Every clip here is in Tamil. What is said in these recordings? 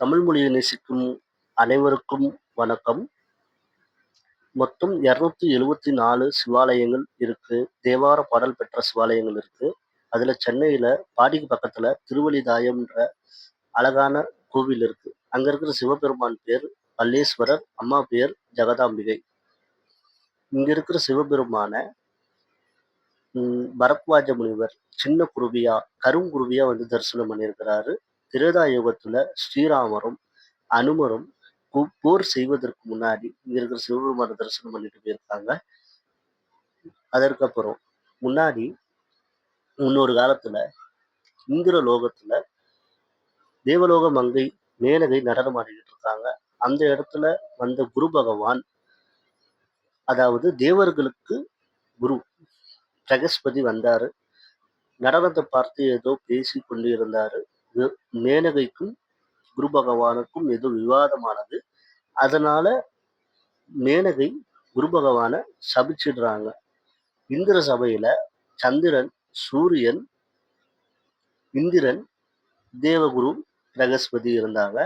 தமிழ் மொழியை நேசிக்கும் அனைவருக்கும் வணக்கம். மொத்தம் 274 சிவாலயங்கள் இருக்கு. தேவார பாடல் பெற்ற சிவாலயங்கள் இருக்கு. அதுல சென்னையில பாடிக்கு பக்கத்துல திருவலிதாயம்ன்ற அழகான கோவில் இருக்கு. அங்க இருக்கிற சிவபெருமான் பேர் பல்லேஸ்வரர், அம்மா பேர் ஜெகதாம்பிகை. இங்க இருக்கிற சிவபெருமான பரத்வாஜ முனிவர் சின்ன குருவியா, கருங்குருவியா வந்து தரிசனம் பண்ணியிருக்கிறாரு. திரேதா யுகத்துல ஸ்ரீராமரும் அனுமரும் போர் செய்வதற்கு முன்னாடி இங்க இருக்கிற சிவபெருமான தரிசனம் பண்ணிட்டு போயிருக்காங்க. அதற்கப்புறம் முன்னாடி முன்னொரு காலத்துல இந்திர லோகத்துல தேவலோக மங்கை மேனகை நடனம் ஆடிக்கிட்டு இருக்காங்க. அந்த இடத்துல வந்த குரு பகவான், அதாவது தேவர்களுக்கு குரு பிரகஸ்பதி வந்தாரு. நடனத்தை பார்த்து ஏதோ பேசி கொண்டு இருந்தாரு. மேனகைக்கும் குரு பகவானுக்கும் ஏதோ விவாதமானது. அதனால மேனகை குரு பகவான சபிச்சிடுறாங்க. இந்திர சபையில சந்திரன், சூரியன், இந்திரன், தேவகுரு, பிரகஸ்பதி இருந்தாங்க.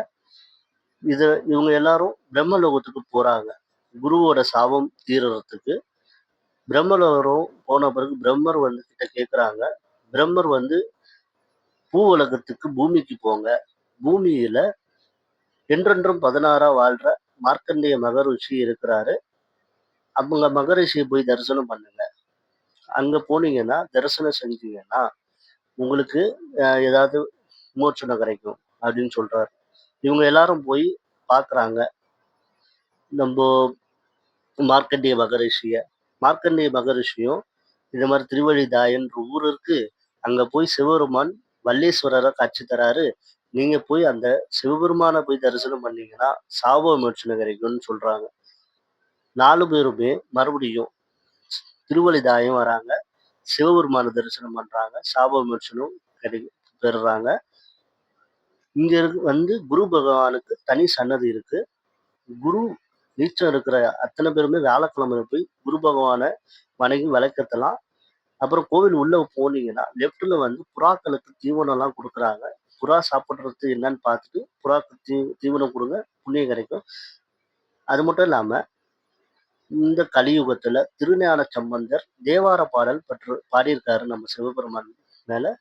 இவங்க எல்லாரும் பிரம்மலோகத்துக்கு போறாங்க. குருவோட சாபம் தீர்றதுக்கு. பிரம்மலோகம் போன பிறகு பிரம்மர் வந்து கிட்ட கேட்குறாங்க. பிரம்மர் வந்து பூ உலகத்துக்கு பூமிக்கு போங்க. பூமியில என்றென்றும் 16 வாழ்ற மார்க்கண்டேய மகரிஷி இருக்கிறாரு. அவங்க மகரிஷியை போய் தரிசனம் பண்ணுங்க. அங்க போனீங்கன்னா தரிசனம் செஞ்சீங்கன்னா உங்களுக்கு ஏதாவது மோட்சம் கிடைக்கும் அப்படின்னு சொல்றாரு. இவங்க எல்லாரும் போய் பார்க்குறாங்க நம்ம மார்க்கண்டேய மகரிஷிய. மார்க்கண்டேய மகரிஷியும் இந்த மாதிரி திருவழிதாயன்ற ஊர் இருக்கு, அங்க போய் சிவபெருமான் வல்லேஸ்வரரை காட்சி தராரு, நீங்க போய் அந்த சிவபெருமானை போய் தரிசனம் பண்ணீங்கன்னா சாப விமோச்சனம் கிடைக்கும்னு சொல்றாங்க. 4 பேருமே மறுபடியும் திருவழிதாயம் வராங்க. சிவபெருமான தரிசனம் பண்றாங்க. சாப விமோச்சனம் பெறுறாங்க. இங்க வந்து குரு பகவானுக்கு தனி சன்னதி இருக்கு. குரு நீச்சம் இருக்கிற அத்தனை பேருமே வியாழக்கிழமை போய் குரு பகவானை வணங்கி விளக்கத்தலாம். அப்புறம் கோவில் உள்ள போனீங்கன்னா லெப்ட்ல வந்து புறாக்களுக்கு தீவனம் எல்லாம் கொடுக்குறாங்க. புறா சாப்பிட்றது என்னன்னு பார்த்துட்டு புறாக்கு தீவனம் கொடுங்க, புண்ணியம் கிடைக்கும். அது மட்டும் இல்லாம இந்த கலியுகத்துல திருஞான சம்பந்தர் தேவார பாடல் பாடியிருக்காரு நம்ம சிவபெருமான் மேல.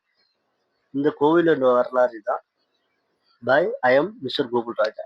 இந்த கோவிலோட வரலாறு தான். Bye I am mister Gokul Raja.